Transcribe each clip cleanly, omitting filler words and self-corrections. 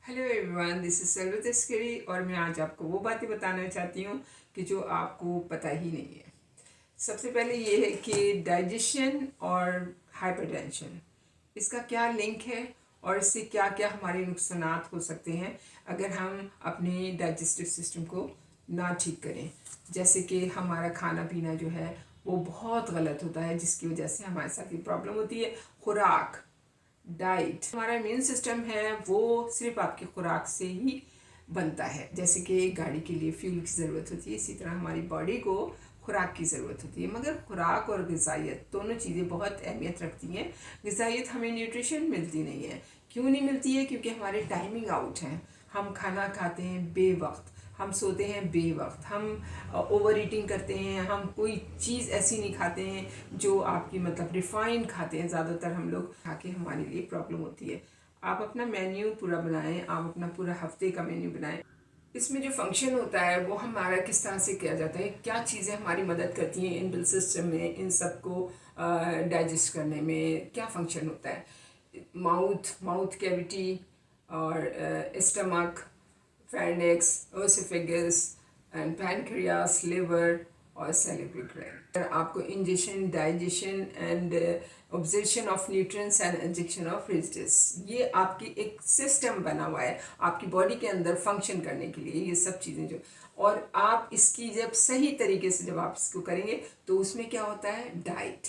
Hello everyone, this is Selva तस्करी और मैं आज आपको वो बातें बताना चाहती हूँ कि जो आपको पता ही नहीं है। सबसे पहले ये है कि डाइजेशन और हाइपरटेंशन, इसका क्या लिंक है और इससे क्या क्या हमारे नुकसानात हो सकते हैं अगर हम अपने डाइजेस्टिव सिस्टम को ना ठीक करें। जैसे कि हमारा खाना पीना जो है वो बहुत गलत होता है, जिसकी वजह से हमारे साथ ये प्रॉब्लम होती है। खुराक, डाइट, हमारा इम्यून सिस्टम है वो सिर्फ आपकी खुराक से ही बनता है। जैसे कि एक गाड़ी के लिए फ्यूल की ज़रूरत होती है, इसी तरह हमारी बॉडी को खुराक की ज़रूरत होती है। मगर खुराक और ग़िज़ाइयत दोनों चीज़ें बहुत अहमियत रखती हैं। ग़िज़ाइयत हमें न्यूट्रिशन मिलती नहीं है। क्यों नहीं मिलती है? क्योंकि हमारे टाइमिंग आउट हैं। हम खाना खाते हैं बेवक्त, हम सोते हैं बेवक्त, हम ओवर ईटिंग करते हैं, हम कोई चीज़ ऐसी नहीं खाते हैं जो आपकी मतलब रिफाइंड खाते हैं। ज़्यादातर हम लोग खा के हमारे लिए प्रॉब्लम होती है। आप अपना मेन्यू पूरा बनाएं, आप अपना पूरा हफ्ते का मेन्यू बनाएं। इसमें जो फंक्शन होता है वो हमारा किस तरह से किया जाता है, क्या चीज़ें हमारी मदद करती हैं इन बिल सिस्टम में, इन सबको डाइजेस्ट करने में क्या फंक्शन होता है। माउथ कैविटी और stomach, pharynx, oesophagus and pancreas, liver और सेरेब्रल ग्लैंड। आपको ingestion, digestion and absorption of nutrients and इंजेक्शन ऑफ रिजिड्स, ये आपकी एक सिस्टम बना हुआ है आपकी बॉडी के अंदर फंक्शन करने के लिए। ये सब चीज़ें जो, और आप इसकी जब सही तरीके से जब आप इसको करेंगे तो उसमें क्या होता है, डाइट।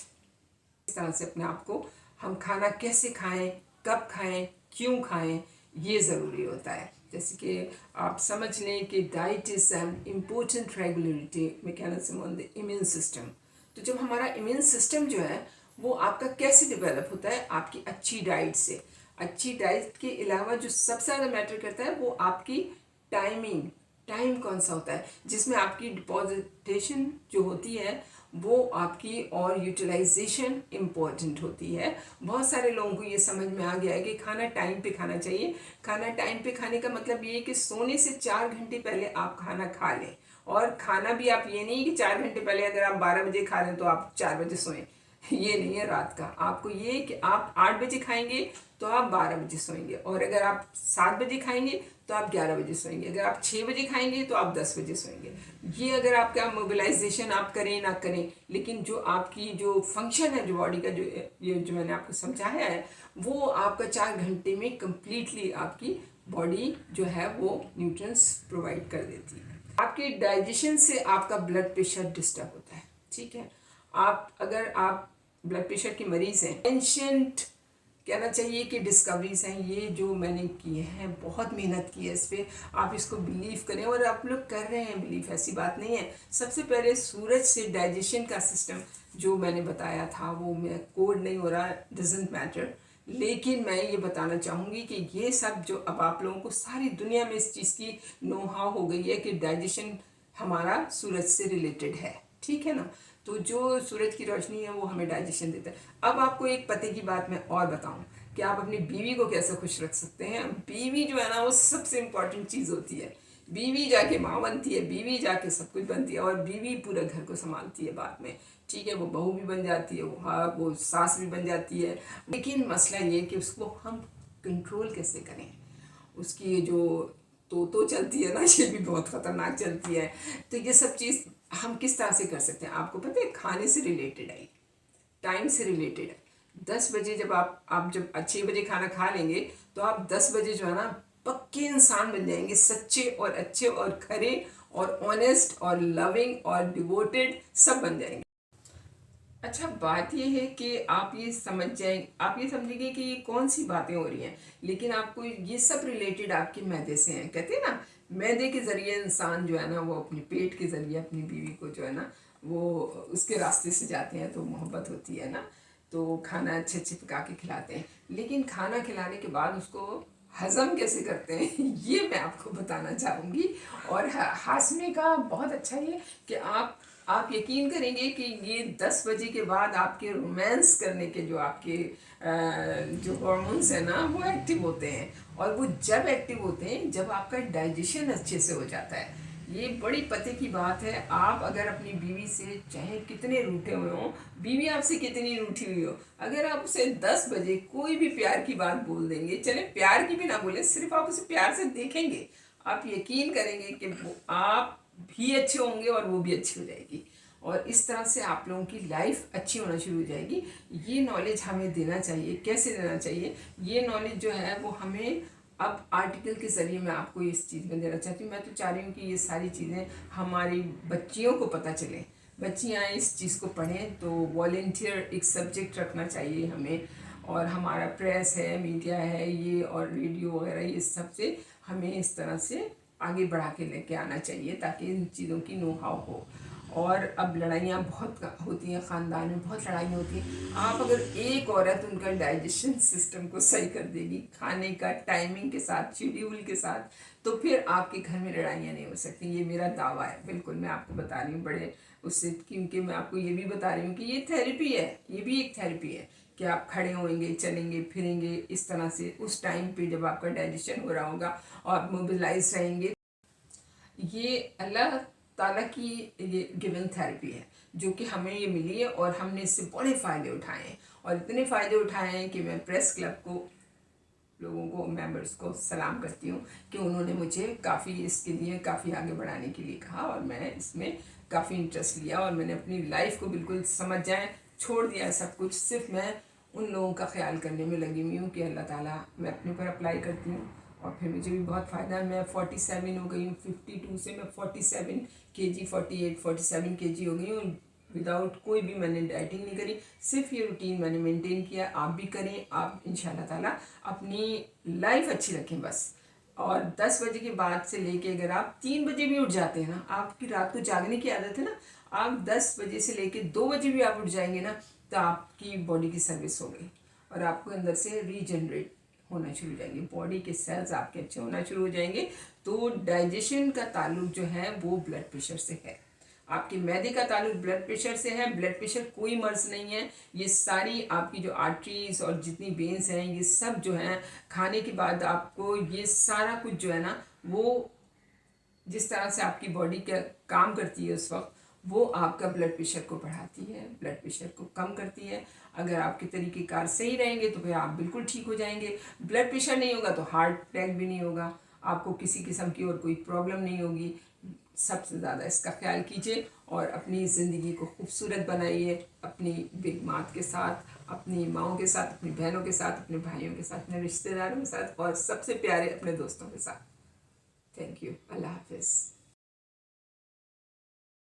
इस तरह से अपने आप को, हम खाना कैसे खाएं, कब खाएं, क्यों खाएं, ये ज़रूरी होता है। जैसे कि आप समझ लें कि diet is an important regulatory mechanism on the immune system. तो जब हमारा इम्यून सिस्टम जो है वो आपका कैसे डेवलप होता है, आपकी अच्छी डाइट से। अच्छी डाइट के अलावा जो सबसे ज़्यादा मैटर करता है वो आपकी टाइमिंग, टाइम कौन सा होता है जिसमें आपकी डिपॉजिटेशन जो होती है वो आपकी, और यूटिलाइजेशन इम्पोर्टेंट होती है। बहुत सारे लोगों को ये समझ में आ गया है कि खाना टाइम पे खाना चाहिए। खाना टाइम पे खाने का मतलब ये है कि सोने से 4 घंटे पहले आप खाना खा लें। और खाना भी आप ये नहीं कि 4 घंटे पहले अगर आप 12 बजे खा लें तो आप 4 बजे सोएं, ये नहीं है रात का। आपको ये कि आप 8 बजे खाएंगे तो आप 12 बजे सोएंगे, और अगर आप 7 बजे खाएंगे तो आप 11 बजे सोएंगे, अगर आप 6 बजे खाएंगे तो आप 10 बजे सोएंगे। ये अगर आपका मोबिलाइजेशन आप करें ना करें, लेकिन जो आपकी जो फंक्शन है जो बॉडी का, जो ये जो मैंने आपको समझाया है, वो आपका 4 घंटे में कम्प्लीटली आपकी बॉडी जो है वो न्यूट्रिएंट्स प्रोवाइड कर देती है। आपके डाइजेशन से आपका ब्लड प्रेशर डिस्टर्ब होता है, ठीक है। अगर आप ब्लड प्रेशर के मरीज हैं, एंशंट कहना चाहिए कि डिस्कवरीज हैं ये जो मैंने किए हैं, बहुत मेहनत की है इस पर। आप इसको बिलीव करें, और आप लोग कर रहे हैं बिलीव, ऐसी बात नहीं है। सबसे पहले सूरज से डाइजेशन का सिस्टम जो मैंने बताया था, वो मैं कोड नहीं हो रहा, डजेंट मैटर, लेकिन मैं ये बताना चाहूँगी कि ये सब जो अब आप लोगों को सारी दुनिया में इस चीज़ की नो हाउ हो गई है कि डाइजेशन हमारा सूरज से रिलेटेड है, ठीक है ना। तो जो सूरज की रोशनी है वो हमें डाइजेशन देता है। अब आपको एक पते की बात मैं और बताऊं कि आप अपनी बीवी को कैसे खुश रख सकते हैं। बीवी जो है ना वो सबसे इम्पॉर्टेंट चीज़ होती है। बीवी जाके माँ बनती है, बीवी जाके सब कुछ बनती है, और बीवी पूरे घर को संभालती है बाद में, ठीक है। वो बहू भी बन जाती है, वो सास भी बन जाती है। लेकिन मसला ये कि उसको हम कंट्रोल कैसे करें। उसकी ये जो तो चलती है ना, ये भी बहुत ख़तरनाक चलती है। तो ये सब चीज़ हम किस तरह से कर सकते हैं, आपको पता है, खाने से रिलेटेड है, टाइम से रिलेटेड है। 10 बजे जब आप जब 6 बजे खाना खा लेंगे तो आप 10 बजे जो है ना पक्के इंसान बन जाएंगे, सच्चे और अच्छे और खरे और ऑनेस्ट और लविंग और डिवोटेड सब बन जाएंगे। अच्छा, बात ये है कि आप ये समझ जाए, आप ये समझेंगे कि ये कौन सी बातें हो रही हैं, लेकिन आपको ये सब रिलेटेड आपके मैदे से हैं। कहते हैं ना, मैदे के ज़रिए इंसान जो है ना वो अपने पेट के ज़रिए अपनी बीवी को जो है ना वो उसके रास्ते से जाते हैं, तो मोहब्बत होती है ना, तो खाना अच्छे अच्छे पका के खिलाते हैं। लेकिन खाना खिलाने के बाद उसको हज़म कैसे करते हैं ये मैं आपको बताना चाहूँगी। और हाशमे का बहुत अच्छा ये कि आप यकीन करेंगे कि ये 10 बजे के बाद आपके रोमांस करने के जो आपके जो हॉर्मोन्स हैं ना वो एक्टिव होते हैं। और वो जब एक्टिव होते हैं जब आपका डाइजेशन अच्छे से हो जाता है। ये बड़ी पते की बात है। आप अगर अपनी बीवी से चाहे कितने रूठे हुए हों, बीवी आपसे कितनी रूठी हुई हो, अगर आप उसे 10 बजे कोई भी प्यार की बात बोल देंगे, चले प्यार की भी ना बोले, सिर्फ आप उसे प्यार से देखेंगे, आप यकीन करेंगे कि वो आप भी अच्छे होंगे और वो भी अच्छी हो जाएगी। और इस तरह से आप लोगों की लाइफ अच्छी होना शुरू हो जाएगी। ये नॉलेज हमें देना चाहिए। कैसे देना चाहिए? ये नॉलेज जो है वो हमें अब आर्टिकल के ज़रिए मैं आपको इस चीज़ में देना चाहती हूँ। मैं तो चाह रही हूँ कि ये सारी चीज़ें हमारी बच्चियों को पता चले, बच्चियाँ इस चीज़ को पढ़ें। तो वॉलेंटियर एक सब्जेक्ट रखना चाहिए हमें, और हमारा प्रेस है, मीडिया है ये, और रेडियो वगैरह, ये सब से हमें इस तरह से आगे बढ़ा के लेके आना चाहिए ताकि इन चीज़ों की नो हाउ हो। और अब लड़ाइयाँ बहुत होती हैं, ख़ानदान में बहुत लड़ाइयाँ होती हैं। आप अगर एक औरत उनका डाइजेशन सिस्टम को सही कर देगी, खाने का टाइमिंग के साथ, शेड्यूल के साथ, तो फिर आपके घर में लड़ाइयाँ नहीं हो सकती। ये मेरा दावा है, बिल्कुल मैं आपको बता रही हूँ बड़े उससे, क्योंकि मैं आपको ये भी बता रही हूँ कि ये थेरेपी है, ये भी एक थेरेपी है कि आप खड़े होंगे, चलेंगे फिरेंगे इस तरह से उस टाइम पे जब आपका डाइजेशन हो रहा होगा और आप मोबिलाइज रहेंगे। ये अल्लाह ताला की ये गिवन थेरेपी है जो कि हमें ये मिली है, और हमने इससे बड़े फ़ायदे उठाए हैं, और इतने फ़ायदे उठाए हैं कि मैं प्रेस क्लब को, लोगों को, मेंबर्स को सलाम करती हूँ कि उन्होंने मुझे काफ़ी इसके लिए काफ़ी आगे बढ़ाने के लिए कहा, और मैं इसमें काफ़ी इंटरेस्ट लिया, और मैंने अपनी लाइफ को बिल्कुल समझ जाए छोड़ दिया सब कुछ। सिर्फ मैं उन लोगों का ख्याल करने में लगी हुई हूँ कि अल्लाह ताला, मैं अपने ऊपर अप्लाई करती हूँ और फिर मुझे भी बहुत फ़ायदा है। मैं 47 हो गई हूँ, 52 से मैं 47 kg, 48 47 kg हो गई हूँ, विदाउट कोई भी मैंने डाइटिंग नहीं करी, सिर्फ ये रूटीन मैंने मेंटेन किया। आप भी करें, आप इंशाल्लाह ताला अपनी लाइफ अच्छी रखें बस। और 10 बजे के बाद से लेके अगर आप 3 बजे भी उठ जाते हैं ना, आपकी रात को जागने की आदत है ना, आप 10 बजे से लेके 2 बजे भी आप उठ जाएंगे ना, तो आपकी बॉडी की सर्विस हो गई, और आपको अंदर से रीजनरेट होना शुरू हो जाएंगे, बॉडी के सेल्स आपके अच्छे होना शुरू हो जाएंगे। तो डाइजेशन का ताल्लुक जो है वो ब्लड प्रेशर से है, आपके मैदे का ताल्लुक ब्लड प्रेशर से है। ब्लड प्रेशर कोई मर्ज नहीं है, ये सारी आपकी जो आर्टरीज और जितनी वेन्स हैं, ये सब जो हैं, खाने के बाद आपको ये सारा कुछ जो है ना, वो जिस तरह से आपकी बॉडी का काम करती है उस वक्त, वो आपका ब्लड प्रेशर को बढ़ाती है, ब्लड प्रेशर को कम करती है। अगर आपके तरीक़ेकार सही रहेंगे तो फिर आप बिल्कुल ठीक हो जाएंगे। ब्लड प्रेशर नहीं होगा तो हार्ट अटैक भी नहीं होगा, आपको किसी किस्म की और कोई प्रॉब्लम नहीं होगी। सबसे ज़्यादा इसका ख्याल कीजिए और अपनी ज़िंदगी को खूबसूरत बनाइए, अपनी बिग मात के साथ, अपनी माँओं के साथ, अपनी बहनों के साथ, अपने भाइयों के साथ, अपने रिश्तेदारों के साथ, और सबसे प्यारे अपने दोस्तों के साथ। Thank you. अल्लाह हाफिज़।